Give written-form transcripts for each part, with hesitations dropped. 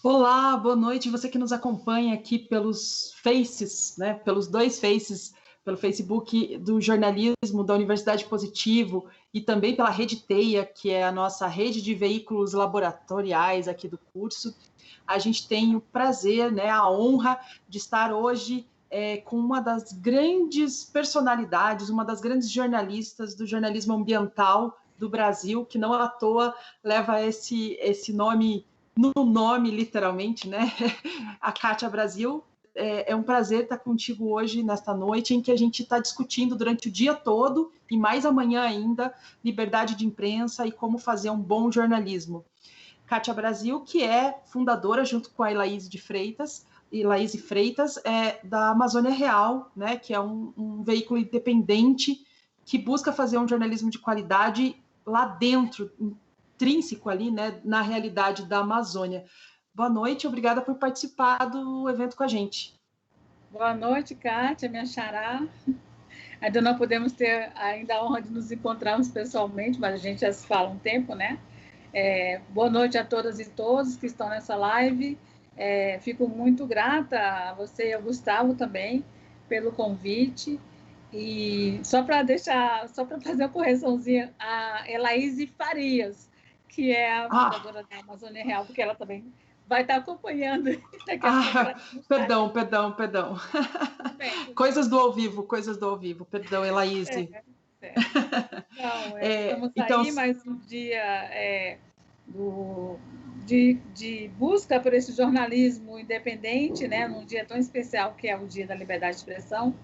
Olá, boa noite. Você que nos acompanha aqui pelos Faces, né? Pelos dois Faces, pelo Facebook do jornalismo da Universidade Positivo e também pela Rede Teia, que é a nossa rede de veículos laboratoriais aqui do curso. A gente tem o prazer, né, a honra de estar hoje com uma das grandes personalidades, uma das grandes jornalistas do jornalismo ambiental do Brasil, que não à toa leva esse nome no nome, literalmente, né? A Kátia Brasil. É um prazer estar contigo hoje, nesta noite, em que a gente está discutindo durante o dia todo, e mais amanhã ainda, liberdade de imprensa e como fazer um bom jornalismo. Kátia Brasil, que é fundadora, junto com a Elaíse Freitas, da Amazônia Real, né, que é um veículo independente que busca fazer um jornalismo de qualidade lá dentro, intrínseco ali, né, na realidade da Amazônia. Boa noite, obrigada por participar do evento com a gente. Boa noite, Kátia, minha xará. Ainda não podemos ter ainda a honra de nos encontrarmos pessoalmente, mas a gente já se fala um tempo, né? Boa noite a todas e todos que estão nessa live. Fico muito grata a você e ao Gustavo também pelo convite. E só para fazer uma correçãozinha, a Elaíse Farias, que é a fundadora da Amazônia Real, porque ela também vai estar acompanhando. Perdão. Bem, Coisas do ao vivo. Perdão, Elaíse. Então, estamos então, aí mais um dia de busca por esse jornalismo independente, né, num dia tão especial que é o Dia da Liberdade de Expressão.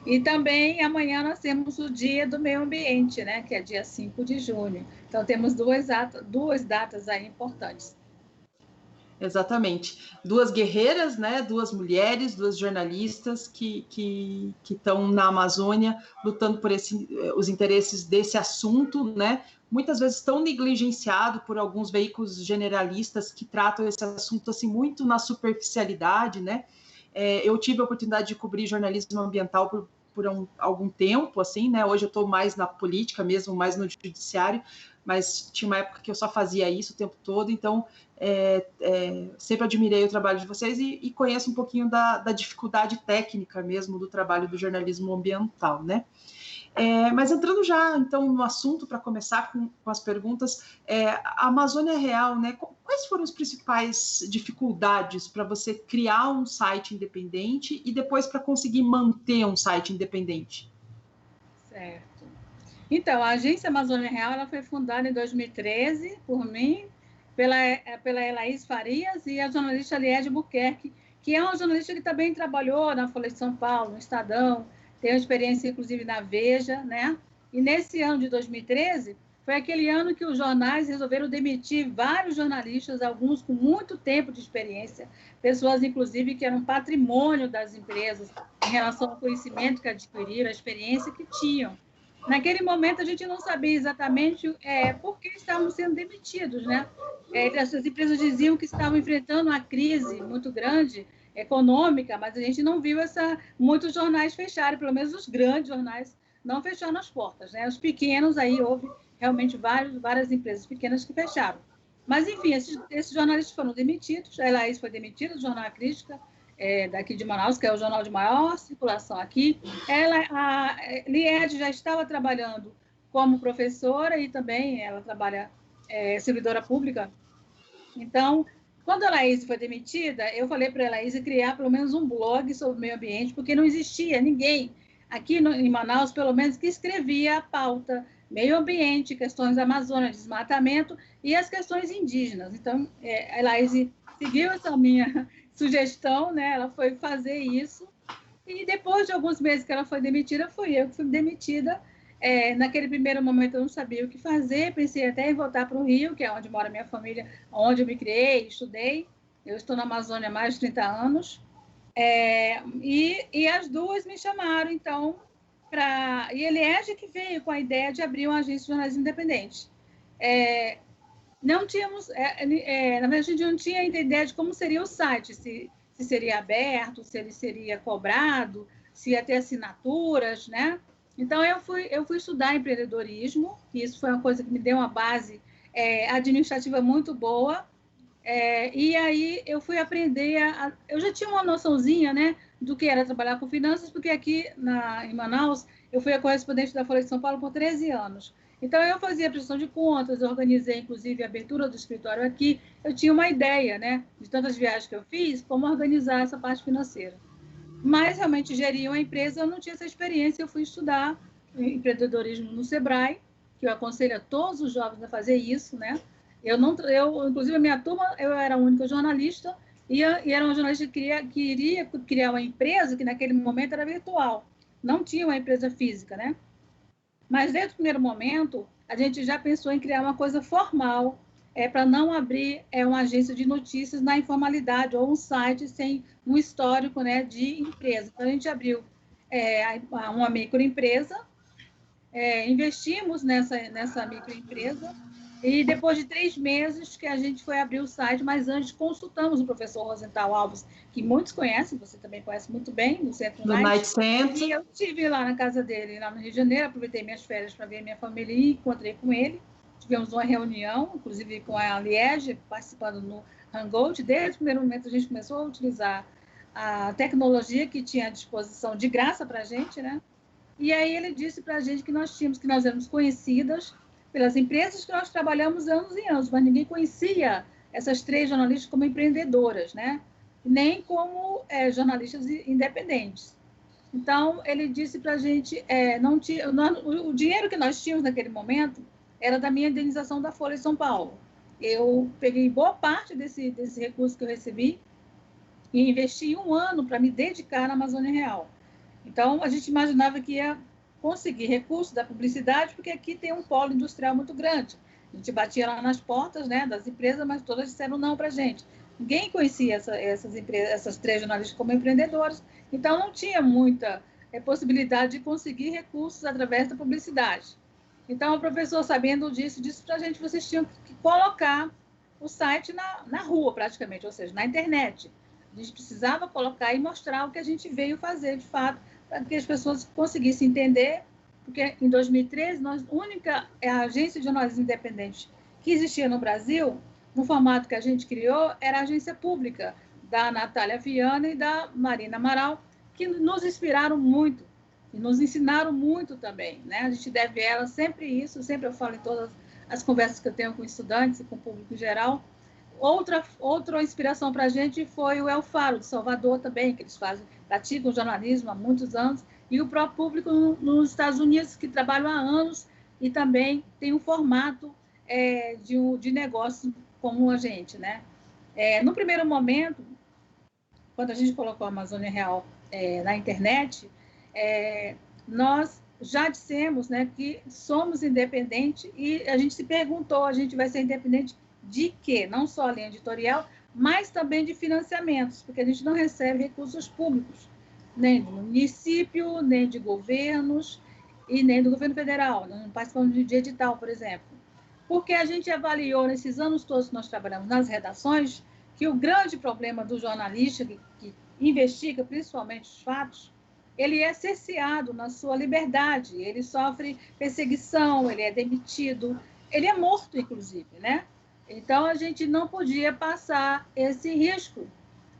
E também amanhã nós temos o Dia do Meio Ambiente, né, que é dia 5 de junho. Então temos duas datas aí importantes. Exatamente. Duas guerreiras, né? Duas mulheres, duas jornalistas que estão na Amazônia lutando por os interesses desse assunto, né? Muitas vezes tão negligenciado por alguns veículos generalistas que tratam esse assunto assim muito na superficialidade, né? Eu tive a oportunidade de cobrir jornalismo ambiental por algum tempo, assim, né? Hoje eu estou mais na política mesmo, mais no judiciário, mas tinha uma época que eu só fazia isso o tempo todo, então sempre admirei o trabalho de vocês e conheço um pouquinho da dificuldade técnica mesmo do trabalho do jornalismo ambiental, né? Mas entrando já, então, no assunto, para começar com as perguntas, a Amazônia Real, né? Quais foram as principais dificuldades para você criar um site independente e depois para conseguir manter um site independente? Certo. Então, a Agência Amazônia Real ela foi fundada em 2013 por mim, pela Elaís Farias e a jornalista Liede Buquerque, que é uma jornalista que também trabalhou na Folha de São Paulo, no Estadão, tem uma experiência, inclusive, na Veja, né? E nesse ano de 2013, foi aquele ano que os jornais resolveram demitir vários jornalistas, alguns com muito tempo de experiência, pessoas, inclusive, que eram patrimônio das empresas em relação ao conhecimento que adquiriram, a experiência que tinham. Naquele momento, a gente não sabia exatamente por que estavam sendo demitidos, né? Essas empresas diziam que estavam enfrentando uma crise muito grande econômica, mas a gente não viu muitos jornais fecharem, pelo menos os grandes jornais não fecharam as portas, né? Os pequenos, aí houve realmente várias empresas pequenas que fecharam. Mas, enfim, esses jornalistas foram demitidos, a Elaís foi demitida do Jornal Crítica, daqui de Manaus, que é o jornal de maior circulação aqui. A Liede já estava trabalhando como professora e também ela trabalha servidora pública. Então, quando a Laís foi demitida, eu falei para a Laís criar pelo menos um blog sobre o meio ambiente, porque não existia ninguém aqui em Manaus, pelo menos, que escrevia a pauta meio ambiente, questões da Amazônia, desmatamento e as questões indígenas. Então, a Laís seguiu essa minha sugestão, né? Ela foi fazer isso e depois de alguns meses que ela foi demitida, fui eu que fui demitida. Naquele primeiro momento eu não sabia o que fazer, pensei até em voltar para o Rio, que é onde mora minha família, onde eu me criei, estudei. Eu estou na Amazônia há mais de 30 anos. E as duas me chamaram, então, E ele é que veio com a ideia de abrir uma agência de jornalismo independente. Não tínhamos, na verdade, a gente não tinha ainda ideia de como seria o site, se seria aberto, se ele seria cobrado, se ia ter assinaturas, né? Então, eu fui estudar empreendedorismo, e isso foi uma coisa que me deu uma base administrativa muito boa, E aí eu fui aprender eu já tinha uma noçãozinha, né, do que era trabalhar com finanças, porque aqui em Manaus eu fui a correspondente da Folha de São Paulo por 13 anos. Então eu fazia prestação de contas, organizei inclusive a abertura do escritório aqui. Eu tinha uma ideia, né, de tantas viagens que eu fiz, como organizar essa parte financeira. Mas realmente gerir uma empresa, eu não tinha essa experiência. Eu fui estudar empreendedorismo no Sebrae, que eu aconselho a todos os jovens a fazer isso, né? Inclusive, a minha turma, eu era a única jornalista, e era uma jornalista que queria criar uma empresa que naquele momento era virtual, não tinha uma empresa física, né? Mas desde o primeiro momento, a gente já pensou em criar uma coisa formal, para não abrir uma agência de notícias na informalidade ou um site sem um histórico, né, de empresa. Então, a gente abriu uma microempresa, investimos nessa microempresa, e depois de 3 meses que a gente foi abrir o site, mas antes consultamos o professor Rosenthal Alves, que muitos conhecem, você também conhece muito bem, do Centro Night Center. E eu estive lá na casa dele, lá no Rio de Janeiro, aproveitei minhas férias para ver minha família e encontrei com ele. Tivemos uma reunião, inclusive com a Liege, participando no Hangout. Desde o primeiro momento, a gente começou a utilizar a tecnologia que tinha à disposição de graça para a gente, né? E aí ele disse para a gente que nós éramos conhecidas pelas empresas que nós trabalhamos anos e anos, mas ninguém conhecia essas 3 jornalistas como empreendedoras, né? Nem como jornalistas independentes. Então, ele disse para a gente, o dinheiro que nós tínhamos naquele momento era da minha indenização da Folha de São Paulo. Eu peguei boa parte desse recurso que eu recebi e investi 1 ano para me dedicar na Amazônia Real. Então, a gente imaginava que ia conseguir recursos da publicidade, porque aqui tem um polo industrial muito grande. A gente batia lá nas portas, né, das empresas, mas todas disseram não para a gente. Ninguém conhecia essas 3 jornalistas como empreendedoras, então não tinha muita possibilidade de conseguir recursos através da publicidade. Então, o professor, sabendo disso, disse para a gente: vocês tinham que colocar o site na rua, praticamente, ou seja, na internet. A gente precisava colocar e mostrar o que a gente veio fazer, de fato, para que as pessoas conseguissem entender, porque em 2013, a única agência de jornalismo independente que existia no Brasil, no formato que a gente criou, era a agência pública da Natália Viana e da Marina Amaral, que nos inspiraram muito e nos ensinaram muito também, né? A gente deve a elas sempre isso, sempre eu falo em todas as conversas que eu tenho com estudantes e com o público em geral. Outra inspiração para a gente foi o El Faro, de Salvador também, que eles praticam jornalismo há muitos anos, e o próprio público nos Estados Unidos, que trabalham há anos e também tem um formato de negócio como a gente, né? No primeiro momento, quando a gente colocou a Amazônia Real na internet, nós já dissemos, né, que somos independentes, e a gente se perguntou: a gente vai ser independente de quê? Não só a linha editorial, mas também de financiamentos, porque a gente não recebe recursos públicos, nem do município, nem de governos, e nem do governo federal. Não participamos de edital, por exemplo. Porque a gente avaliou, nesses anos todos que nós trabalhamos nas redações, que o grande problema do jornalista que investiga principalmente os fatos, ele é cerceado na sua liberdade, ele sofre perseguição, ele é demitido, ele é morto, inclusive, né? Então, a gente não podia passar esse risco.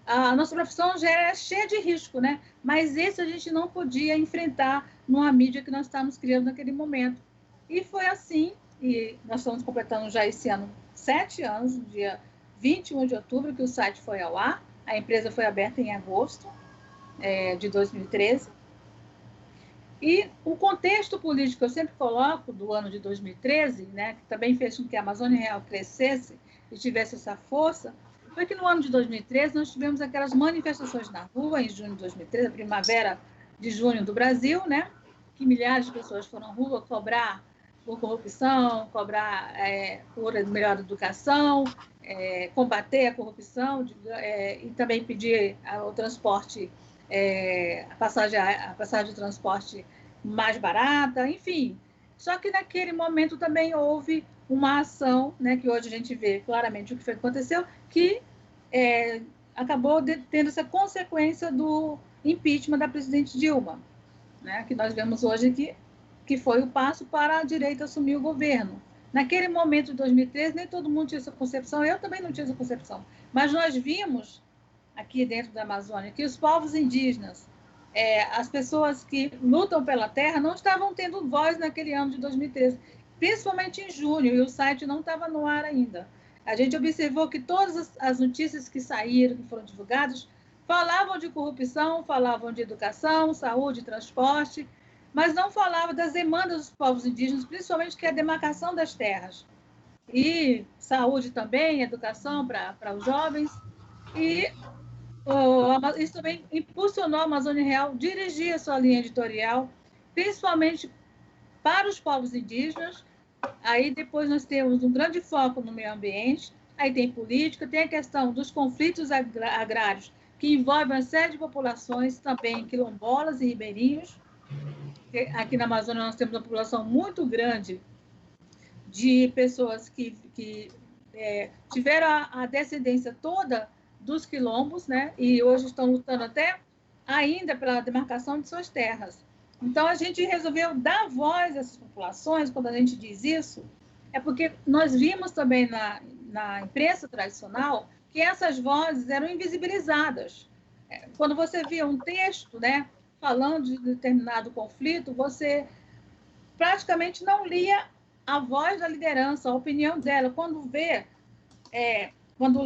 A nossa profissão já é cheia de risco, né? Mas esse a gente não podia enfrentar numa mídia que nós estávamos criando naquele momento. E foi assim, e nós estamos completando já esse ano 7 anos, no dia 21 de outubro, que o site foi ao ar. A empresa foi aberta em agosto de 2013. E o contexto político que eu sempre coloco do ano de 2013, né, que também fez com que a Amazônia Real crescesse e tivesse essa força, foi que no ano de 2013 nós tivemos aquelas manifestações na rua, em junho de 2013, a primavera de junho do Brasil, né, que milhares de pessoas foram à rua cobrar por corrupção, cobrar por melhor educação, combater a corrupção e também pedir o transporte, a passagem de transporte mais barata, enfim. Só que naquele momento também houve uma ação, né, que hoje a gente vê claramente o que foi que aconteceu, que acabou tendo essa consequência do impeachment da presidente Dilma, né, que nós vemos hoje que foi o passo para a direita assumir o governo. Naquele momento de 2013, nem todo mundo tinha essa concepção, eu também não tinha essa concepção, mas nós vimos aqui dentro da Amazônia que os povos indígenas, as pessoas que lutam pela terra, não estavam tendo voz naquele ano de 2013, principalmente em junho, e o site não estava no ar ainda. A gente observou que todas as notícias que saíram, que foram divulgadas, falavam de corrupção, falavam de educação, saúde, transporte, mas não falavam das demandas dos povos indígenas, principalmente que é a demarcação das terras. E saúde também, educação para os jovens. E isso também impulsionou a Amazônia Real dirigir a sua linha editorial, principalmente para os povos indígenas. Aí depois nós temos um grande foco no meio ambiente, aí tem política, tem a questão dos conflitos agrários, que envolvem uma série de populações, também quilombolas e ribeirinhos. Aqui na Amazônia nós temos uma população muito grande de pessoas que tiveram a descendência toda dos quilombos, né? E hoje estão lutando até ainda pela demarcação de suas terras. Então, a gente resolveu dar voz a essas populações. Quando a gente diz isso, é porque nós vimos também na imprensa tradicional que essas vozes eram invisibilizadas. Quando você via um texto, né, falando de determinado conflito, você praticamente não lia a voz da liderança, a opinião dela. Quando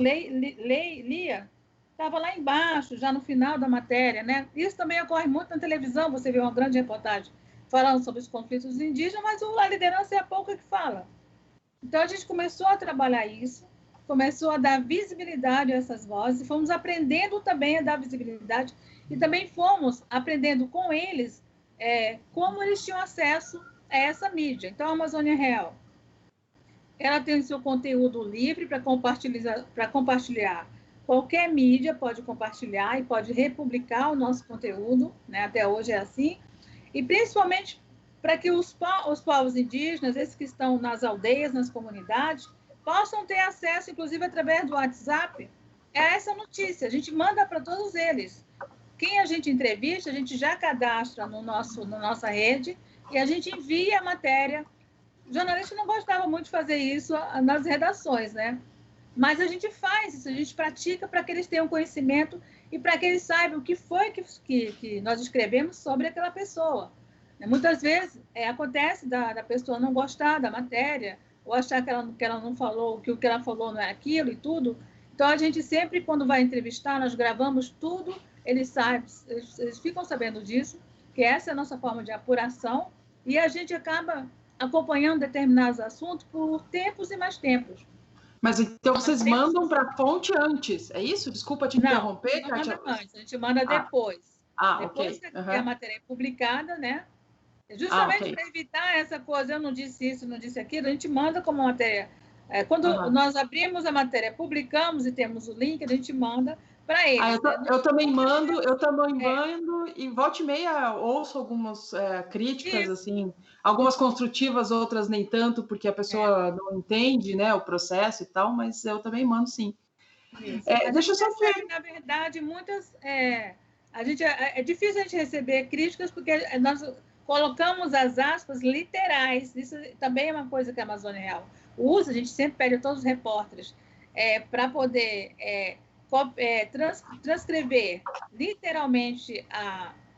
lia, estava lá embaixo, já no final da matéria, né? Isso também ocorre muito na televisão, você vê uma grande reportagem falando sobre os conflitos indígenas, mas a liderança é a pouca que fala. Então, a gente começou a trabalhar isso, começou a dar visibilidade a essas vozes, e fomos aprendendo também a dar visibilidade, e também fomos aprendendo com eles como eles tinham acesso a essa mídia. Então, a Amazônia Real, ela tem o seu conteúdo livre para compartilhar. Qualquer mídia pode compartilhar e pode republicar o nosso conteúdo, né? Até hoje é assim. E principalmente para que os povos indígenas, esses que estão nas aldeias, nas comunidades, possam ter acesso, inclusive através do WhatsApp, a essa notícia. A gente manda para todos eles. Quem a gente entrevista, a gente já cadastra na nossa rede e a gente envia a matéria. O jornalista não gostava muito de fazer isso nas redações, né? Mas a gente faz isso, a gente pratica para que eles tenham conhecimento e para que eles saibam o que foi que nós escrevemos sobre aquela pessoa. Muitas vezes acontece da pessoa não gostar da matéria, ou achar que ela não falou, que o que ela falou não é aquilo e tudo. Então, a gente sempre, quando vai entrevistar, nós gravamos tudo, eles ficam sabendo disso, que essa é a nossa forma de apuração, e a gente acaba acompanhando determinados assuntos por tempos e mais tempos. Mas então vocês mandam para a fonte antes, é isso? Desculpa te interromper, Kátia. Não manda antes, a gente manda depois. Depois okay. que a matéria é publicada, né? Justamente para evitar essa coisa, eu não disse isso, não disse aquilo, a gente manda como matéria. Quando nós abrimos a matéria, publicamos e temos o link, a gente manda para eles. Eu também mando, e volta e meia ouço algumas críticas, isso. Assim, algumas construtivas, outras nem tanto, porque a pessoa não entende, né, o processo e tal, mas eu também mando, sim. Deixa eu só ver. Na verdade, muitas... é difícil a gente receber críticas, porque nós colocamos as aspas literais. Isso também é uma coisa que a Amazônia Real usa, a gente sempre pede a todos os repórteres para poder... transcrever literalmente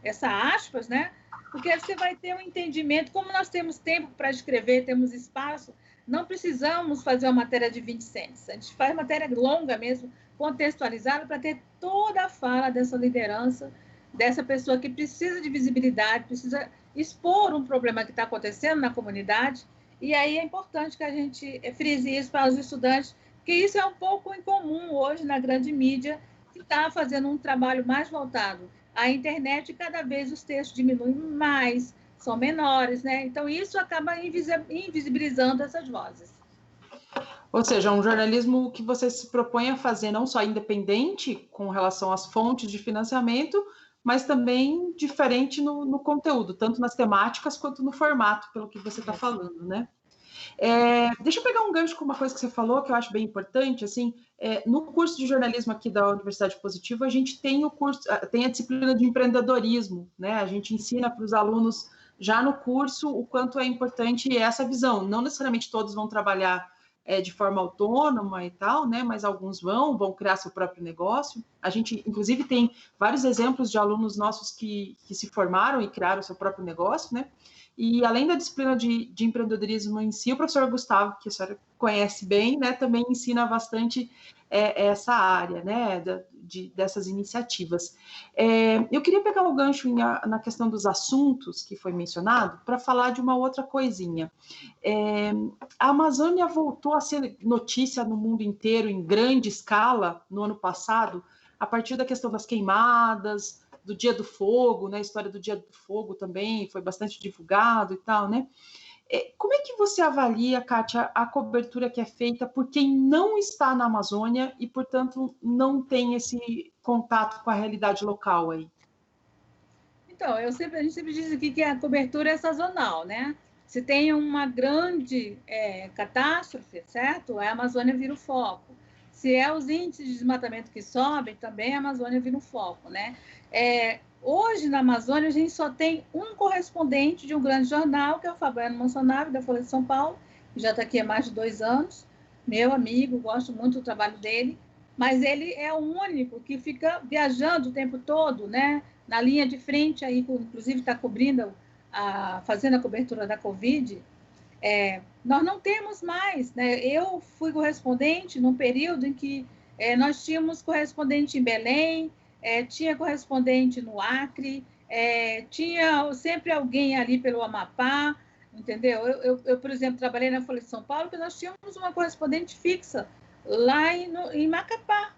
essa aspas, né? Porque você vai ter um entendimento, como nós temos tempo para escrever, temos espaço, não precisamos fazer uma matéria de 20 cents. A gente faz matéria longa mesmo, contextualizada, para ter toda a fala dessa liderança, dessa pessoa que precisa de visibilidade, precisa expor um problema que está acontecendo na comunidade, e aí é importante que a gente frise isso para os estudantes, que isso é um pouco incomum hoje na grande mídia, que está fazendo um trabalho mais voltado à internet, e cada vez os textos diminuem mais, são menores, né? Então, isso acaba invisibilizando essas vozes. Ou seja, um jornalismo que você se propõe a fazer não só independente com relação às fontes de financiamento, mas também diferente no conteúdo, tanto nas temáticas quanto no formato, pelo que você está falando, né? Deixa eu pegar um gancho com uma coisa que você falou, que eu acho bem importante, assim, no curso de jornalismo aqui da Universidade Positiva, a gente tem a disciplina de empreendedorismo, né? A gente ensina para os alunos já no curso o quanto é importante essa visão. Não necessariamente todos vão trabalhar de forma autônoma e tal, né? Mas alguns vão criar seu próprio negócio. A gente, inclusive, tem vários exemplos de alunos nossos que se formaram e criaram seu próprio negócio, né? E além da disciplina de empreendedorismo em si, o professor Gustavo, que a senhora conhece bem, né, também ensina bastante essa área, né, dessas iniciativas. Eu queria pegar o gancho na questão dos assuntos que foi mencionado para falar de uma outra coisinha. A Amazônia voltou a ser notícia no mundo inteiro em grande escala no ano passado, a partir da questão das queimadas, do Dia do Fogo, né? A história do Dia do Fogo também foi bastante divulgado e tal, né? Como é que você avalia, Kátia, a cobertura que é feita por quem não está na Amazônia e, portanto, não tem esse contato com a realidade local aí? Então, a gente sempre diz aqui que a cobertura é sazonal, né? Se tem uma grande catástrofe, certo? A Amazônia vira o foco. Se é os índices de desmatamento que sobem, também a Amazônia vira o foco, né? Hoje, na Amazônia, a gente só tem um correspondente de um grande jornal, que é o Fabiano Monsanave, da Folha de São Paulo, que já está aqui há mais de 2 anos, meu amigo, gosto muito do trabalho dele, mas ele é o único que fica viajando o tempo todo, né? Na linha de frente, aí, inclusive está cobrindo, fazendo a cobertura da Covid. Nós não temos mais, né? Eu fui correspondente num período em que nós tínhamos correspondente em Belém, tinha correspondente no Acre, tinha sempre alguém ali pelo Amapá, entendeu? Eu, por exemplo, trabalhei na Folha de São Paulo, que nós tínhamos uma correspondente fixa lá em Macapá,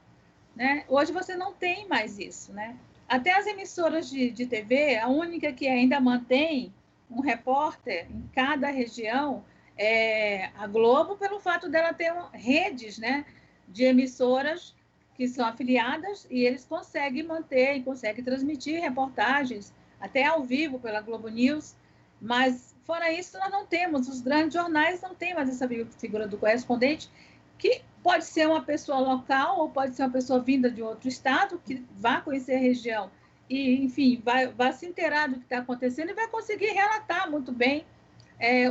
né? Hoje você não tem mais isso, né? Até as emissoras de TV, a única que ainda mantém um repórter em cada região é a Globo, pelo fato dela ter redes, né, de emissoras que são afiliadas e eles conseguem manter e conseguem transmitir reportagens até ao vivo pela Globo News, mas fora isso nós não temos, os grandes jornais não têm mais essa figura do correspondente, que pode ser uma pessoa local ou pode ser uma pessoa vinda de outro estado que vá conhecer a região e, enfim, vai se inteirar do que está acontecendo e vai conseguir relatar muito bem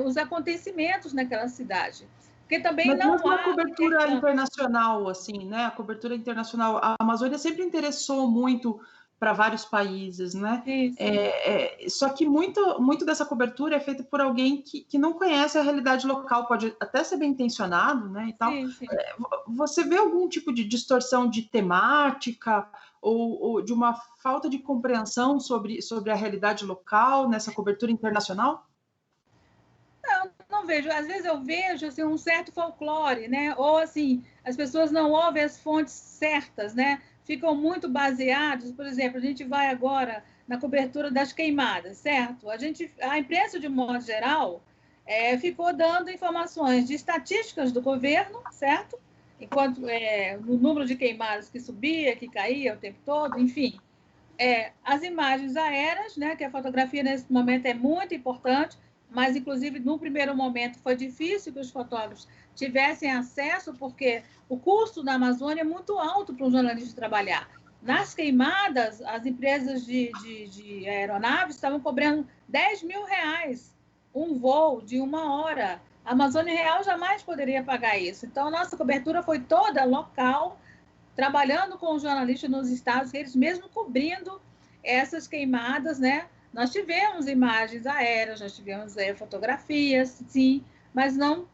os acontecimentos naquela cidade. Porque também Mas não mesmo a há cobertura internacional, assim, né? A cobertura internacional, a Amazônia sempre interessou muito para vários países, né? Sim, sim. Só que muito dessa cobertura é feita por alguém que não conhece a realidade local, pode até ser bem intencionado, né? E tal. Sim, sim. Você vê algum tipo de distorção de temática ou de uma falta de compreensão sobre a realidade local nessa cobertura internacional? Não vejo. Às vezes eu vejo assim, um certo folclore, né? Ou assim, as pessoas não ouvem as fontes certas, né? Ficam muito baseados. Por exemplo, a gente vai agora na cobertura das queimadas, certo? A imprensa, de modo geral, ficou dando informações de estatísticas do governo, certo? Enquanto no número de queimadas que subia, que caía o tempo todo, enfim. As imagens aéreas, né? Que a fotografia nesse momento é muito importante, mas, inclusive, no primeiro momento foi difícil que os fotógrafos tivessem acesso, porque o custo da Amazônia é muito alto para um jornalista trabalhar. Nas queimadas, as empresas de aeronaves estavam cobrando R$10.000 um voo de 1 hora. A Amazônia Real jamais poderia pagar isso. Então, a nossa cobertura foi toda local, trabalhando com os jornalistas nos estados, eles mesmo cobrindo essas queimadas, né? Nós tivemos imagens aéreas, nós tivemos fotografias, sim, mas não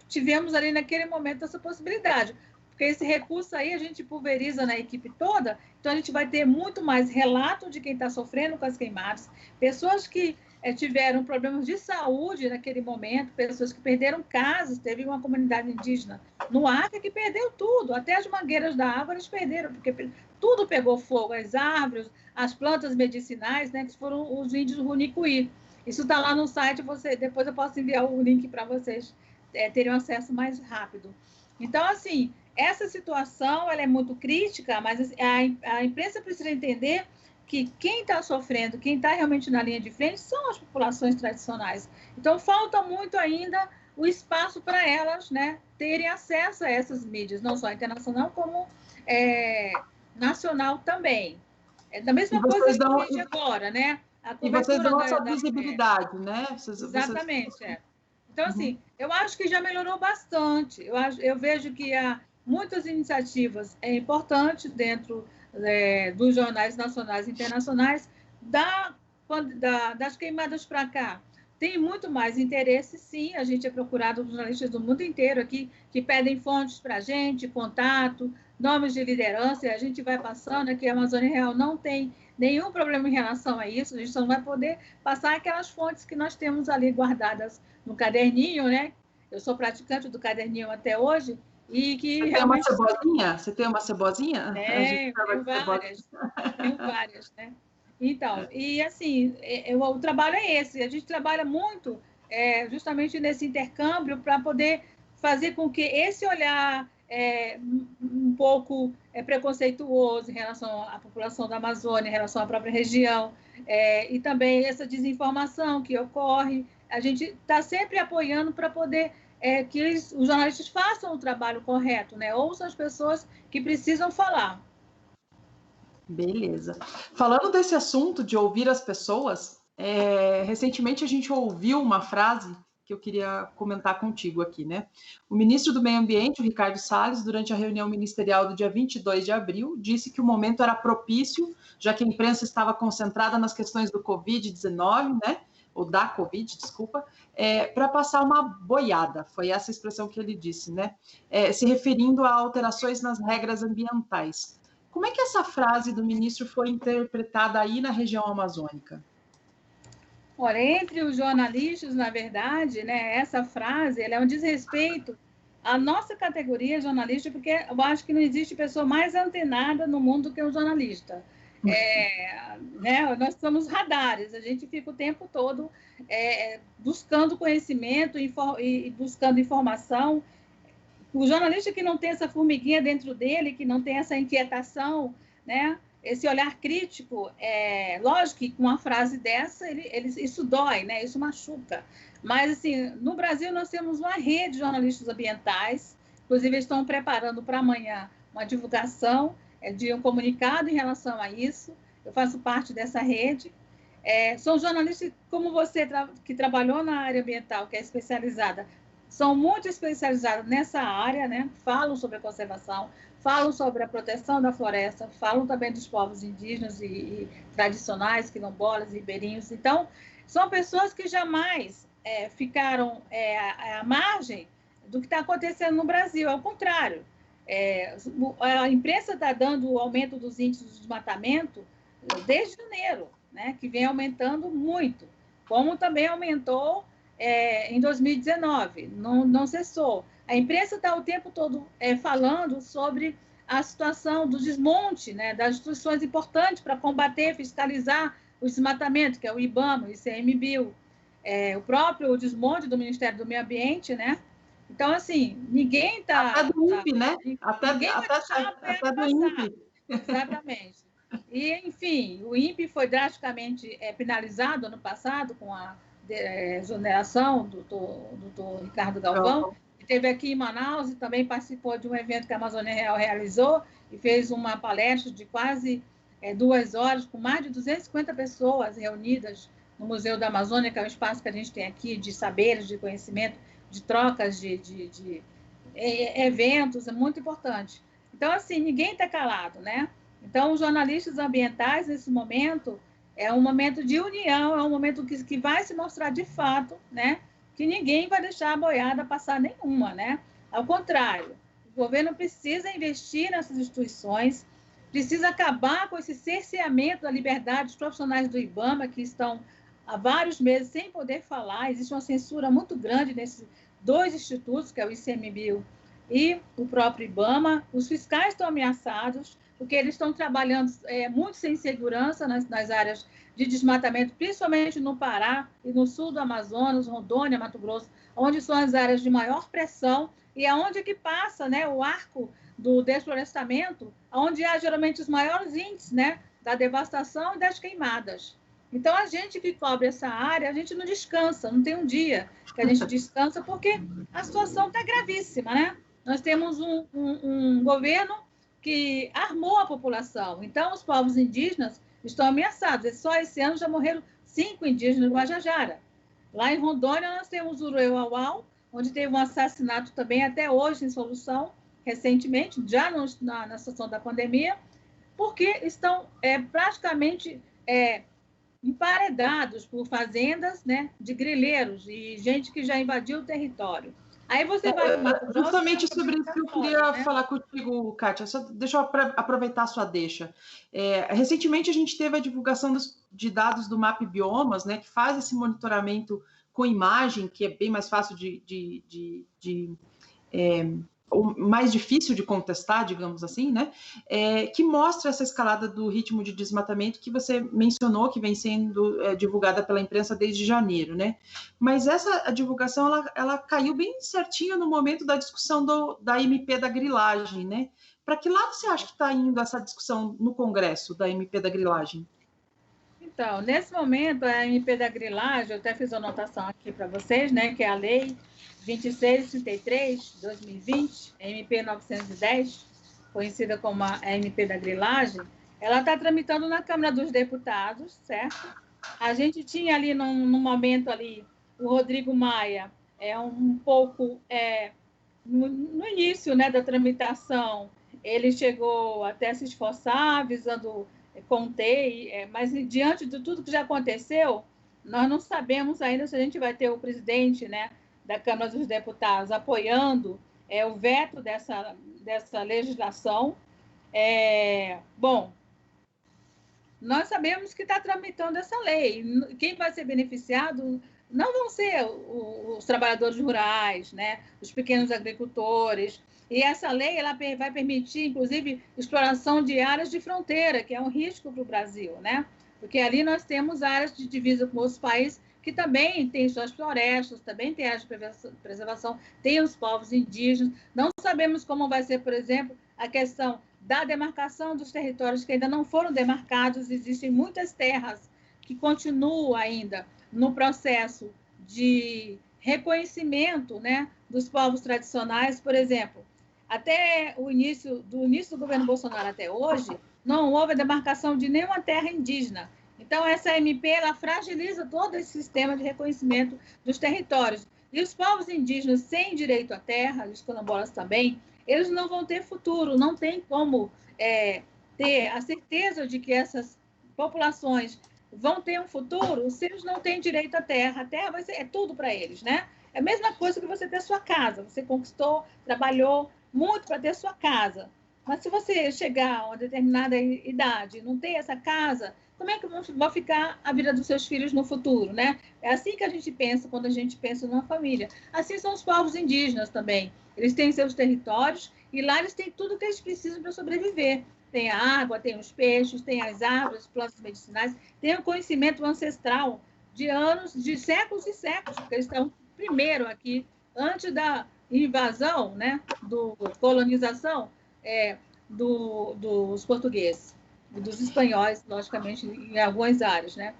tivemos ali naquele momento essa possibilidade, porque esse recurso aí a gente pulveriza na equipe toda, então a gente vai ter muito mais relato de quem está sofrendo com as queimadas, pessoas que tiveram problemas de saúde naquele momento, pessoas que perderam casas, teve uma comunidade indígena no Acre que perdeu tudo, até as mangueiras da água eles perderam, porque tudo pegou fogo, as árvores, as plantas medicinais, né, que foram os índios Runicuí. Isso está lá no site, depois eu posso enviar o link para vocês terem um acesso mais rápido. Então, assim, essa situação ela é muito crítica, mas a imprensa precisa entender que quem está sofrendo, quem está realmente na linha de frente, são as populações tradicionais. Então, falta muito ainda o espaço para elas, né, terem acesso a essas mídias, não só internacional, como nacional também. Da mesma coisa que a gente agora, né? a E vocês cobertura dão essa da visibilidade, né? exatamente, Então, assim, eu acho que já melhorou bastante. Eu vejo que há muitas iniciativas importantes dentro dos jornais nacionais e internacionais. Das queimadas para cá, tem muito mais interesse, sim. A gente é procurado por jornalistas do mundo inteiro aqui, que pedem fontes para a gente, contato, nomes de liderança, e a gente vai passando. Aqui a Amazônia Real não tem nenhum problema em relação a isso, a gente só não vai poder passar aquelas fontes que nós temos ali guardadas no caderninho, né? Eu sou praticante do caderninho até hoje, e que Você realmente... tem uma cebozinha? Você tem uma cebozinha? Tenho várias, né? Então, e assim, o trabalho é esse, a gente trabalha muito justamente nesse intercâmbio para poder fazer com que esse olhar um pouco preconceituoso em relação à população da Amazônia, em relação à própria região, e também essa desinformação que ocorre, a gente está sempre apoiando para poder que os jornalistas façam o trabalho correto, né? Ouçam as pessoas que precisam falar. Beleza. Falando desse assunto de ouvir as pessoas, recentemente a gente ouviu uma frase que eu queria comentar contigo aqui, né? O ministro do Meio Ambiente, o Ricardo Salles, durante a reunião ministerial do dia 22 de abril, disse que o momento era propício, já que a imprensa estava concentrada nas questões do Covid-19, né? Ou da Covid, desculpa, para passar uma boiada, foi essa expressão que ele disse, né? Se referindo a alterações nas regras ambientais. Como é que essa frase do ministro foi interpretada aí na região amazônica? Olha, entre os jornalistas, na verdade, né, essa frase ela é um desrespeito à nossa categoria jornalista, porque eu acho que não existe pessoa mais antenada no mundo que um jornalista. Né, nós somos radares, a gente fica o tempo todo buscando conhecimento e buscando informação. O jornalista que não tem essa formiguinha dentro dele, que não tem essa inquietação, né? Esse olhar crítico, lógico que com uma frase dessa, isso dói, né? Isso machuca. Mas, assim, no Brasil nós temos uma rede de jornalistas ambientais, inclusive eles estão preparando para amanhã uma divulgação de um comunicado em relação a isso. Eu faço parte dessa rede. São jornalistas como você, que trabalhou na área ambiental, que é especializada, são muito especializados nessa área, né? Falam sobre a conservação, falam sobre a proteção da floresta, falam também dos povos indígenas e tradicionais, quilombolas, ribeirinhos. Então, são pessoas que jamais ficaram à margem do que está acontecendo no Brasil. Ao contrário, a imprensa está dando o aumento dos índices de desmatamento desde janeiro, né? Que vem aumentando muito, como também aumentou em 2019, não cessou. A imprensa está o tempo todo falando sobre a situação do desmonte, né, das instituições importantes para combater, fiscalizar o desmatamento, que é o IBAMA, o ICMBio, o próprio desmonte do Ministério do Meio Ambiente, né? Então, assim, ninguém está... Até do INPE, né? Até do INPE. Exatamente. E, enfim, o INPE foi drasticamente penalizado ano passado com a exoneração do doutor Ricardo Galvão, que esteve aqui em Manaus e também participou de um evento que a Amazônia Real realizou e fez uma palestra de quase 2 horas, com mais de 250 pessoas reunidas no Museu da Amazônia, que é um espaço que a gente tem aqui de saberes, de conhecimento, de trocas de eventos, é muito importante. Então, assim, ninguém está calado, né? Então, os jornalistas ambientais, nesse momento, é um momento de união, é um momento que vai se mostrar de fato, né? Que ninguém vai deixar a boiada passar nenhuma, né? Ao contrário, o governo precisa investir nessas instituições, precisa acabar com esse cerceamento da liberdade dos profissionais do IBAMA, que estão há vários meses sem poder falar. Existe uma censura muito grande nesses 2 institutos, que é o ICMBio e o próprio IBAMA. Os fiscais estão ameaçados, porque eles estão trabalhando muito sem segurança nas áreas de desmatamento, principalmente no Pará e no sul do Amazonas, Rondônia, Mato Grosso, onde são as áreas de maior pressão e aonde é que passa, né, o arco do desflorestamento, onde há geralmente os maiores índices, né, da devastação e das queimadas. Então, a gente que cobre essa área, a gente não descansa, não tem um dia que a gente descansa, porque a situação está gravíssima, né? Nós temos um governo que armou a população. Então, os povos indígenas estão ameaçados. Só esse ano já morreram 5 indígenas do Guajajara. Lá em Rondônia, nós temos o Uruauau, onde teve um assassinato também, até hoje, em solução, recentemente, já na situação da pandemia, porque estão praticamente emparedados por fazendas, né, de grileiros e gente que já invadiu o território. Aí você vai... Justamente sobre isso que eu queria falar contigo, Kátia. Só deixa eu aproveitar a sua deixa. Recentemente, a gente teve a divulgação de dados do MAP Biomas, né, que faz esse monitoramento com imagem, que é bem mais fácil mais difícil de contestar, digamos assim, né? Que mostra essa escalada do ritmo de desmatamento que você mencionou, que vem sendo divulgada pela imprensa desde janeiro, né? Mas essa divulgação, ela caiu bem certinho no momento da discussão da MP da grilagem, né? Para que lado você acha que está indo essa discussão no Congresso da MP da grilagem? Então, nesse momento, a MP da grilagem, eu até fiz uma anotação aqui para vocês, né? Que é a Lei 2633, 2020, MP 910, conhecida como a MP da grilagem, ela está tramitando na Câmara dos Deputados, certo? A gente tinha ali, num momento ali, o Rodrigo Maia, um pouco no início, né, da tramitação, ele chegou até a se esforçar, visando conter, mas diante de tudo que já aconteceu, nós não sabemos ainda se a gente vai ter o presidente, né, da Câmara dos Deputados apoiando o veto dessa legislação. Bom, nós sabemos que está tramitando essa lei. Quem vai ser beneficiado não vão ser os trabalhadores rurais, né, os pequenos agricultores. E essa lei ela vai permitir, inclusive, exploração de áreas de fronteira, que é um risco para o Brasil, né? Porque ali nós temos áreas de divisa com outros países que também têm suas florestas, também tem áreas de preservação, tem os povos indígenas. Não sabemos como vai ser, por exemplo, a questão da demarcação dos territórios que ainda não foram demarcados. Existem muitas terras que continuam ainda no processo de reconhecimento, né, dos povos tradicionais. Por exemplo, até o início do governo Bolsonaro até hoje, não houve a demarcação de nenhuma terra indígena. Então, essa MP ela fragiliza todo esse sistema de reconhecimento dos territórios. E os povos indígenas sem direito à terra, os quilombolas também, eles não vão ter futuro, não tem como ter a certeza de que essas populações vão ter um futuro se eles não têm direito à terra. A terra é tudo para eles, né? É a mesma coisa que você ter sua casa. Você conquistou, trabalhou muito para ter sua casa. Mas se você chegar a uma determinada idade e não ter essa casa, como é que vai ficar a vida dos seus filhos no futuro, né? É assim que a gente pensa quando a gente pensa numa família. Assim são os povos indígenas também. Eles têm seus territórios e lá eles têm tudo que eles precisam para sobreviver. Tem a água, tem os peixes, tem as árvores, plantas medicinais, tem o conhecimento ancestral de anos, de séculos e séculos, porque eles estão primeiro aqui, antes da invasão, né, do colonização dos portugueses, dos espanhóis, logicamente, em algumas áreas, né?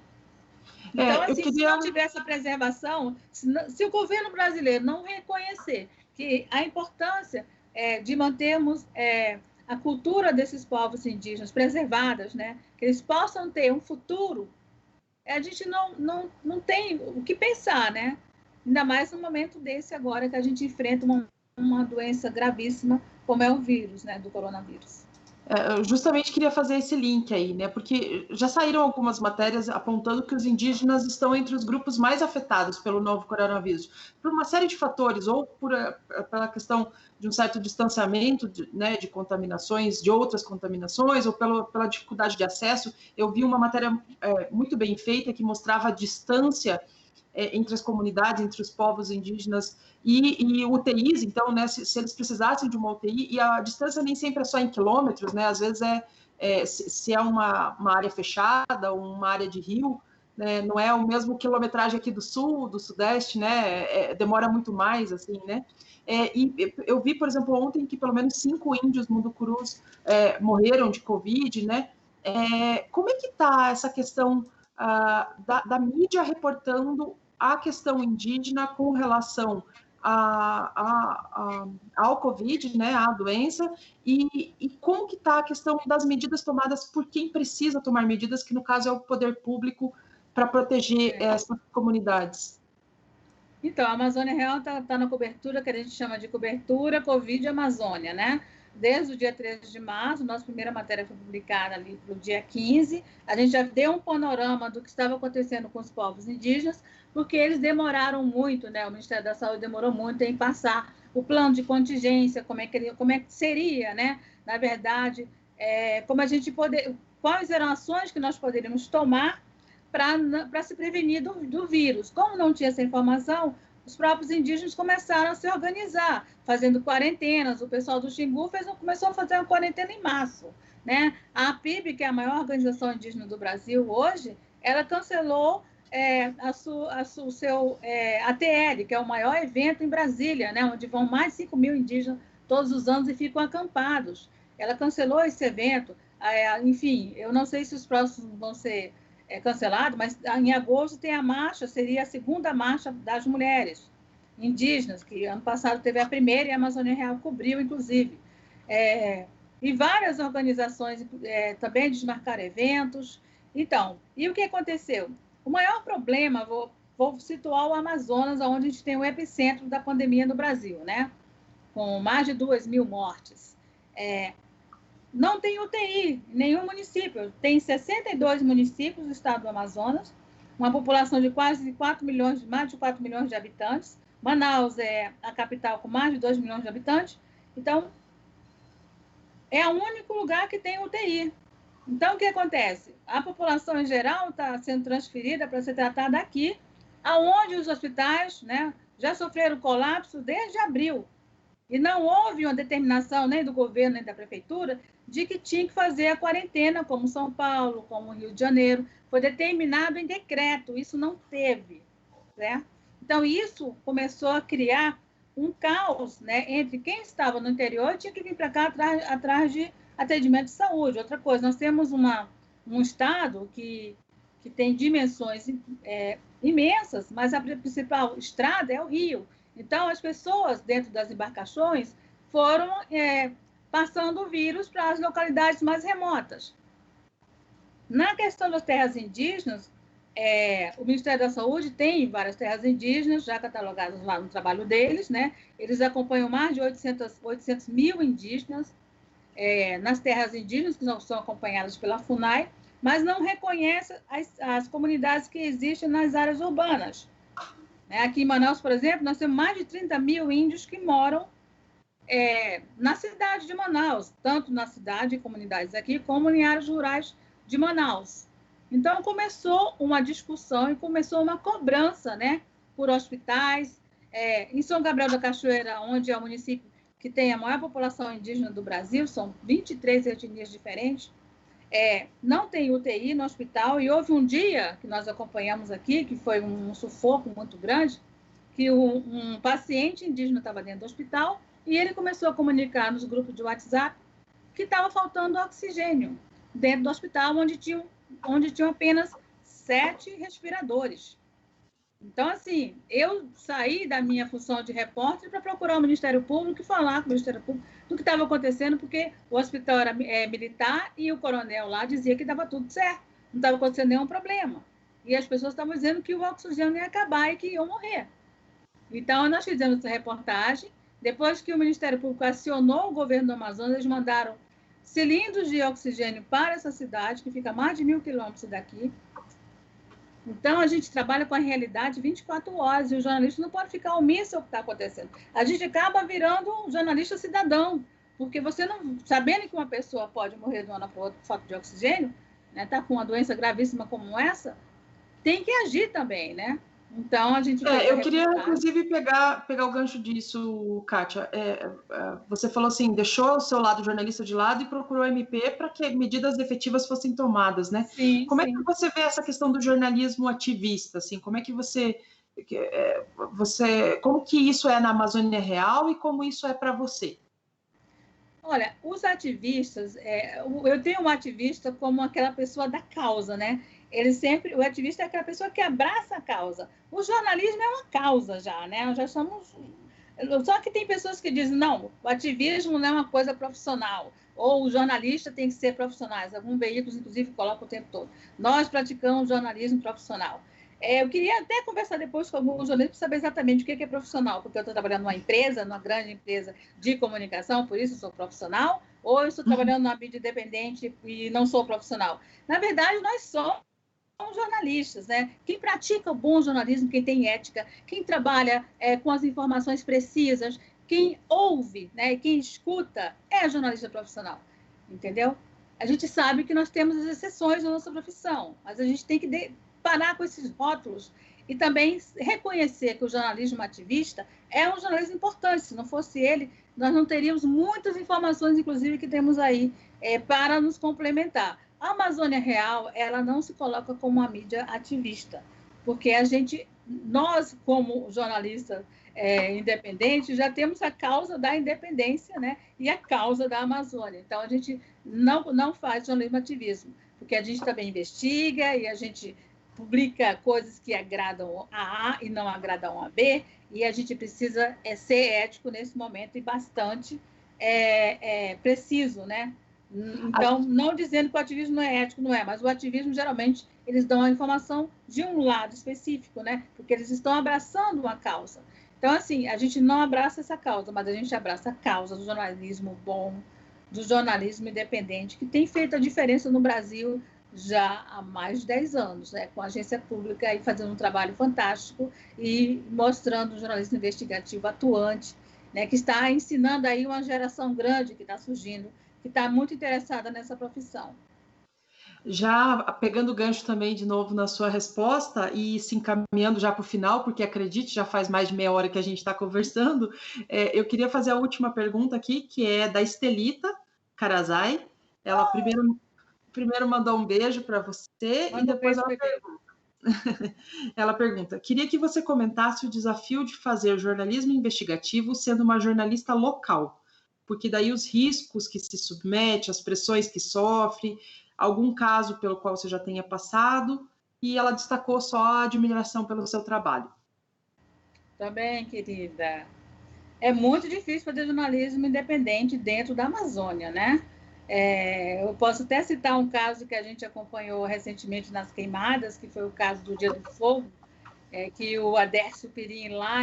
Então, assim, se não tiver essa preservação, se o governo brasileiro não reconhecer que a importância de mantermos a cultura desses povos indígenas preservadas, né, que eles possam ter um futuro, a gente não tem o que pensar, né? Ainda mais no momento desse agora que a gente enfrenta uma doença gravíssima, como é o vírus, né, do coronavírus. Eu justamente queria fazer esse link aí, né? Porque já saíram algumas matérias apontando que os indígenas estão entre os grupos mais afetados pelo novo coronavírus, por uma série de fatores, ou pela questão de um certo distanciamento, né, de contaminações, de outras contaminações, ou pela dificuldade de acesso. Eu vi uma matéria muito bem feita que mostrava a distância entre as comunidades, entre os povos indígenas e UTIs. Então, né, se eles precisassem de uma UTI, e a distância nem sempre é só em quilômetros, né, às vezes se é uma área fechada, uma área de rio, né, não é o mesmo quilometragem aqui do sul, do sudeste, né, demora muito mais, assim, né. E eu vi, por exemplo, ontem que pelo menos 5 índios munducurus morreram de Covid, né. Como é que está essa questão da mídia reportando a questão indígena com relação ao Covid, né, à doença, e como que está a questão das medidas tomadas por quem precisa tomar medidas, que no caso é o poder público, para proteger essas comunidades? Então, a Amazônia Real está na cobertura que a gente chama de cobertura Covid Amazônia, né? Desde o dia 13 de março, nossa primeira matéria foi publicada ali para o dia 15, a gente já deu um panorama do que estava acontecendo com os povos indígenas, porque eles demoraram muito, né? O Ministério da Saúde demorou muito em passar o plano de contingência, como é que seria, né? Na verdade, quais eram ações que nós poderíamos tomar para se prevenir do vírus. Como não tinha essa informação, os próprios indígenas começaram a se organizar, fazendo quarentenas. O pessoal do Xingu começou a fazer uma quarentena em março, né? A APIB, que é a maior organização indígena do Brasil hoje, ela cancelou o seu ATL, que é o maior evento em Brasília, né? Onde vão mais de 5 mil indígenas todos os anos e ficam acampados. Ela cancelou esse evento. Enfim, eu não sei se os próximos vão ser cancelado, mas em agosto tem a marcha, seria a segunda marcha das mulheres indígenas, que ano passado teve a primeira e a Amazônia Real cobriu, inclusive. E várias organizações também desmarcaram eventos. Então, e o que aconteceu? O maior problema, vou situar o Amazonas, onde a gente tem o epicentro da pandemia no Brasil, né? Com mais de 2.000 mortes. Não tem UTI em nenhum município. Tem 62 municípios do estado do Amazonas, uma população de quase 4 milhões, mais de 4 milhões de habitantes. Manaus é a capital com mais de 2 milhões de habitantes. Então, é o único lugar que tem UTI. Então, o que acontece? A população em geral está sendo transferida para ser tratada aqui, aonde os hospitais, né, já sofreram colapso desde abril. E não houve uma determinação nem do governo, nem da prefeitura, de que tinha que fazer a quarentena, como São Paulo, como Rio de Janeiro. Foi determinado em decreto, isso não teve. Certo? Então, isso começou a criar um caos, né, entre quem estava no interior e tinha que vir para cá atrás de atendimento de saúde. Outra coisa, nós temos um estado que tem dimensões imensas, mas a principal estrada é o Rio. Então, as pessoas dentro das embarcações foram passando o vírus para as localidades mais remotas. Na questão das terras indígenas, o Ministério da Saúde tem várias terras indígenas já catalogadas lá no trabalho deles, né? Eles acompanham mais de 800 mil indígenas nas terras indígenas, que não são acompanhadas pela FUNAI, mas não reconhece as comunidades que existem nas áreas urbanas. Aqui em Manaus, por exemplo, nós temos mais de 30 mil índios que moram na cidade de Manaus, tanto na cidade e comunidades aqui, como em áreas rurais de Manaus. Então, começou uma discussão e começou uma cobrança, né, por hospitais. Em São Gabriel da Cachoeira, onde é o município que tem a maior população indígena do Brasil, são 23 etnias diferentes, não tem UTI no hospital, e houve um dia que nós acompanhamos aqui, que foi um sufoco muito grande, que um paciente indígena estava dentro do hospital e ele começou a comunicar nos grupos de WhatsApp que estava faltando oxigênio dentro do hospital, onde tinham apenas 7 respiradores. Então, assim, eu saí da minha função de repórter para procurar o Ministério Público e falar com o Ministério Público do que estava acontecendo, porque o hospital era militar e o coronel lá dizia que estava tudo certo, não estava acontecendo nenhum problema. E as pessoas estavam dizendo que o oxigênio ia acabar e que iam morrer. Então, nós fizemos essa reportagem. Depois que o Ministério Público acionou o governo do Amazonas, eles mandaram cilindros de oxigênio para essa cidade, que fica a mais de 1.000 quilômetros daqui. Então, a gente trabalha com a realidade 24 horas e o jornalista não pode ficar omisso ao que está acontecendo. A gente acaba virando um jornalista cidadão, porque você não, sabendo que uma pessoa pode morrer de uma hora para outra por falta de oxigênio, né, tá com uma doença gravíssima como essa, tem que agir também, né? Então, a gente... eu queria, inclusive, pegar o gancho disso, Kátia. Você falou assim, deixou o seu lado jornalista de lado e procurou a MP para que medidas efetivas fossem tomadas, né? Sim, como sim. É que você vê essa questão do jornalismo ativista? Assim, como é que como que isso é na Amazônia Real e como isso é para você? Olha, os ativistas, eu tenho um ativista como aquela pessoa da causa, né? O ativista é aquela pessoa que abraça a causa. O jornalismo é uma causa já, né? Nós já somos Só que tem pessoas que dizem, não, o ativismo não é uma coisa profissional, ou o jornalista tem que ser profissionais. Alguns veículos, inclusive, colocam o tempo todo. Nós praticamos jornalismo profissional. Eu queria até conversar depois com alguns jornalistas para saber exatamente o que é profissional, porque eu estou trabalhando numa empresa, numa grande empresa de comunicação, por isso eu sou profissional, ou eu estou trabalhando numa mídia independente e não sou profissional. Na verdade, nós somos jornalistas, né? Quem pratica o bom jornalismo, quem tem ética, quem trabalha com as informações precisas, quem ouve, né? Quem escuta, é jornalista profissional, entendeu? A gente sabe que nós temos as exceções na nossa profissão, mas a gente tem que parar com esses rótulos e também reconhecer que o jornalismo ativista é um jornalismo importante. Se não fosse ele, nós não teríamos muitas informações, inclusive, que temos aí para nos complementar. A Amazônia Real, ela não se coloca como uma mídia ativista, porque nós, como jornalistas independentes, já temos a causa da independência, né? E a causa da Amazônia. Então, a gente não faz jornalismo ativismo, porque a gente também investiga e a gente publica coisas que agradam a A e não agradam a B, e a gente precisa ser ético nesse momento e bastante preciso, né? Então, não dizendo que o ativismo não é ético, não é, mas o ativismo, geralmente, eles dão a informação de um lado específico, né? Porque eles estão abraçando uma causa. Então, assim, a gente não abraça essa causa, mas a gente abraça a causa do jornalismo bom, do jornalismo independente, que tem feito a diferença no Brasil já há mais de 10 anos, né? Com a agência pública aí fazendo um trabalho fantástico e mostrando o jornalismo investigativo atuante, né? Que está ensinando aí uma geração grande que está surgindo, que está muito interessada nessa profissão. Já pegando o gancho também de novo na sua resposta e se encaminhando já para o final, porque acredite, já faz mais de meia hora que a gente está conversando, eu queria fazer a última pergunta aqui, que é da Estelita Carazai. Ela primeiro mandou um beijo para você e depois ela pergunta. Ela pergunta: queria que você comentasse o desafio de fazer jornalismo investigativo sendo uma jornalista local, porque daí os riscos que se submete, as pressões que sofre, algum caso pelo qual você já tenha passado, e ela destacou só a admiração pelo seu trabalho. Também, querida. É muito difícil fazer jornalismo independente dentro da Amazônia, né? Eu posso até citar um caso que a gente acompanhou recentemente nas queimadas, que foi o caso do Dia do Fogo, que o Adércio Pirim, lá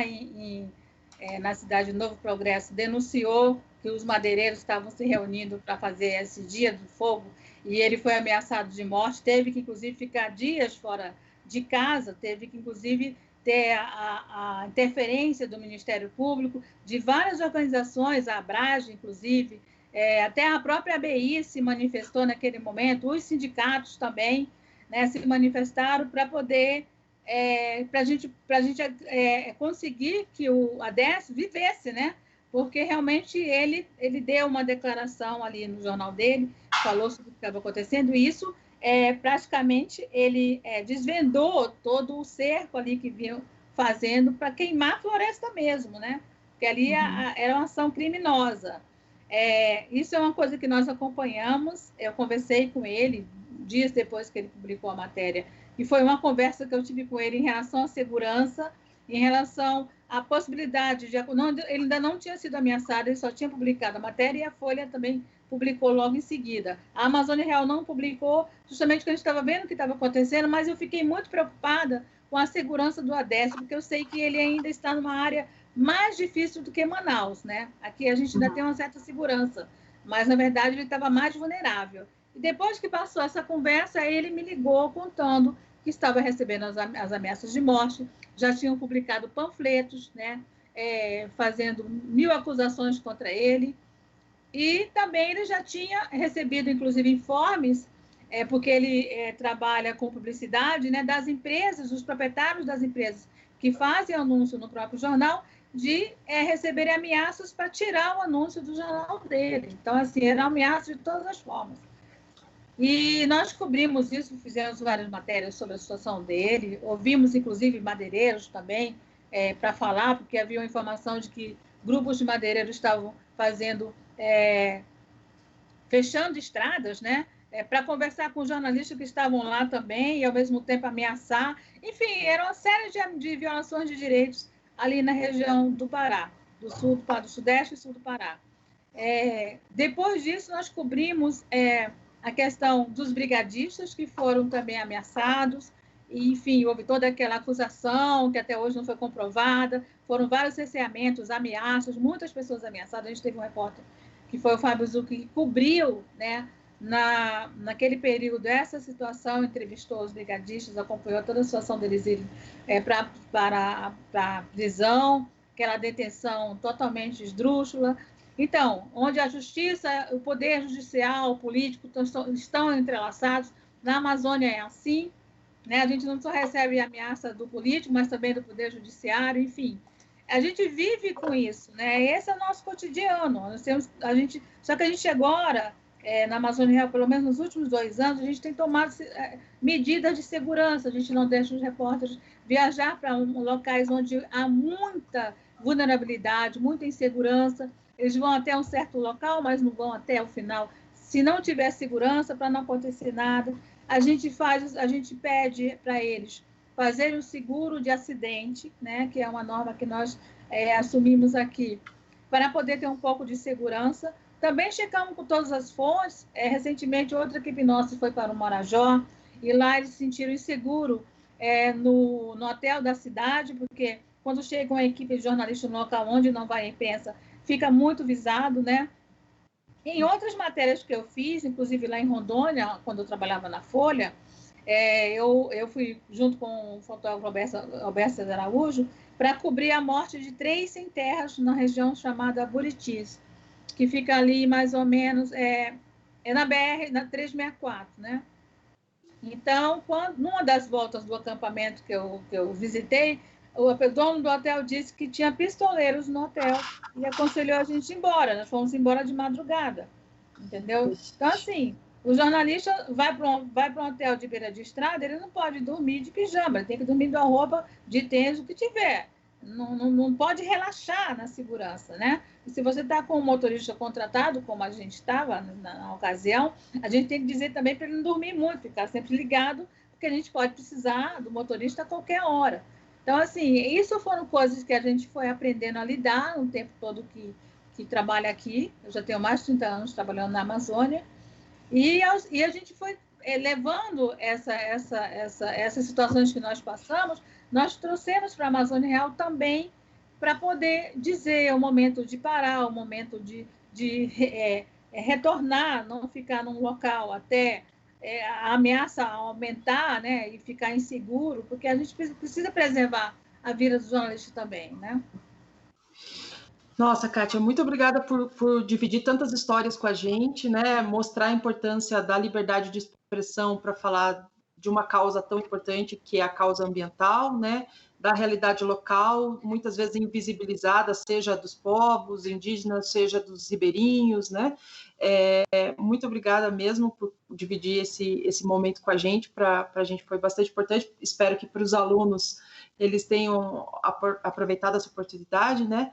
na cidade de Novo Progresso, denunciou que os madeireiros estavam se reunindo para fazer esse Dia do Fogo, e ele foi ameaçado de morte, teve que, inclusive, ficar dias fora de casa, teve que, inclusive, ter a interferência do Ministério Público, de várias organizações, a Abrage, inclusive, até a própria ABI se manifestou naquele momento, os sindicatos também, né, se manifestaram para poder, para a gente conseguir que o Adércio vivesse, né? Porque realmente ele deu uma declaração ali no jornal dele, falou sobre o que estava acontecendo, e isso praticamente ele desvendou todo o cerco ali que vinham fazendo para queimar a floresta mesmo, né? Porque ali era uma ação criminosa. Isso é uma coisa que nós acompanhamos, eu conversei com ele dias depois que ele publicou a matéria, e foi uma conversa que eu tive com ele em relação à segurança, em relação à possibilidade de... ele ainda não tinha sido ameaçado, ele só tinha publicado a matéria, e a Folha também publicou logo em seguida. A Amazônia Real não publicou, justamente porque a gente estava vendo o que estava acontecendo, mas eu fiquei muito preocupada com a segurança do Adércio, porque eu sei que ele ainda está numa área mais difícil do que Manaus, né? Aqui a gente ainda tem uma certa segurança, mas, na verdade, ele estava mais vulnerável. E depois que passou essa conversa, ele me ligou contando que estava recebendo as ameaças de morte, já tinham publicado panfletos, né? Fazendo 1000 acusações contra ele, e também ele já tinha recebido, inclusive, informes, porque ele trabalha com publicidade, né, das empresas, dos proprietários das empresas que fazem anúncio no próprio jornal, de receberem ameaças para tirar o anúncio do jornal dele. Então, assim, era ameaça de todas as formas. E nós cobrimos isso, fizemos várias matérias sobre a situação dele, ouvimos, inclusive, madeireiros também, para falar, porque havia uma informação de que grupos de madeireiros estavam fechando estradas, né? Para conversar com os jornalistas que estavam lá também e, ao mesmo tempo, ameaçar. Enfim, era uma série de violações de direitos ali na região do Pará. do sul, do sudeste e sul do Pará. Depois disso, nós cobrimos a questão dos brigadistas, que foram também ameaçados, e, enfim, houve toda aquela acusação que até hoje não foi comprovada, foram vários cerceamentos, ameaças, muitas pessoas ameaçadas. A gente teve um repórter, que foi o Fábio Zucchi, que cobriu, né, naquele período essa situação, entrevistou os brigadistas, acompanhou toda a situação deles irem para a prisão, aquela detenção totalmente esdrúxula. Então, onde a justiça, o poder judicial, o político estão entrelaçados, na Amazônia é assim, né? A gente não só recebe ameaça do político, mas também do poder judiciário, enfim. A gente vive com isso, né? Esse é o nosso cotidiano. Só que a gente agora, na Amazônia Real, pelo menos nos últimos 2 anos, a gente tem tomado medidas de segurança, a gente não deixa os repórteres viajar para locais onde há muita vulnerabilidade, muita insegurança. Eles vão até um certo local, mas não vão até o final. Se não tiver segurança, para não acontecer nada, a gente pede para eles fazerem o seguro de acidente, né, que é uma norma que nós assumimos aqui, para poder ter um pouco de segurança. Também checamos com todas as fontes. Recentemente, outra equipe nossa foi para o Marajó, e lá eles se sentiram inseguros no hotel da cidade, porque quando chega uma equipe de jornalistas no local onde não vai imprensa, fica muito visado, né? Em outras matérias que eu fiz, inclusive lá em Rondônia, quando eu trabalhava na Folha, eu fui junto com o fotógrafo Alberto César Araújo para cobrir a morte de 3 sem-terras na região chamada Buritis, que fica ali mais ou menos na BR, na 364, né? Então, numa das voltas do acampamento que eu visitei, o dono do hotel disse que tinha pistoleiros no hotel e aconselhou a gente ir embora. Nós fomos embora de madrugada, entendeu? Então, assim, o jornalista vai para um hotel de beira de estrada, ele não pode dormir de pijama, ele tem que dormir de uma roupa de tênis, o que tiver. Não pode relaxar na segurança, né? E se você está com um motorista contratado, como a gente estava na ocasião, a gente tem que dizer também para ele não dormir muito, ficar sempre ligado, porque a gente pode precisar do motorista a qualquer hora. Então, assim, isso foram coisas que a gente foi aprendendo a lidar no tempo todo que trabalha aqui. Eu já tenho mais de 30 anos trabalhando na Amazônia. E a gente foi levando essas situações que nós passamos, nós trouxemos para a Amazônia Real também para poder dizer o momento de parar, o momento de retornar, não ficar num local até a ameaça aumentar, né, e ficar inseguro, porque a gente precisa preservar a vida dos jornalistas também, né? Nossa, Kátia, muito obrigada por dividir tantas histórias com a gente, né? Mostrar a importância da liberdade de expressão para falar de uma causa tão importante que é a causa ambiental, né? Da realidade local, muitas vezes invisibilizada, seja dos povos indígenas, seja dos ribeirinhos, né? Muito obrigada mesmo por dividir esse momento com a gente. Para a gente foi bastante importante. Espero que para os alunos eles tenham aproveitado essa oportunidade, né?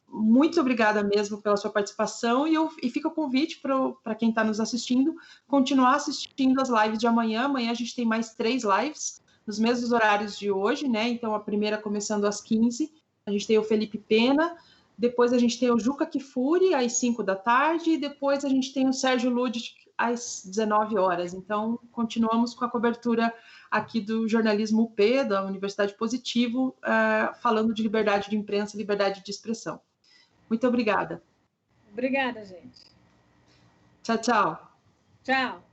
Muito obrigada mesmo pela sua participação e fica o convite para quem está nos assistindo continuar assistindo as lives de amanhã. Amanhã a gente tem mais 3 lives nos mesmos horários de hoje, né? Então a primeira começando às 15, a gente tem o Felipe Pena, depois a gente tem o Juca Kifuri às 5 da tarde e depois a gente tem o Sérgio Ludic às 19 horas. Então continuamos com a cobertura aqui do jornalismo UP, da Universidade Positivo, falando de liberdade de imprensa e liberdade de expressão. Muito obrigada. Obrigada, gente. Tchau, tchau. Tchau.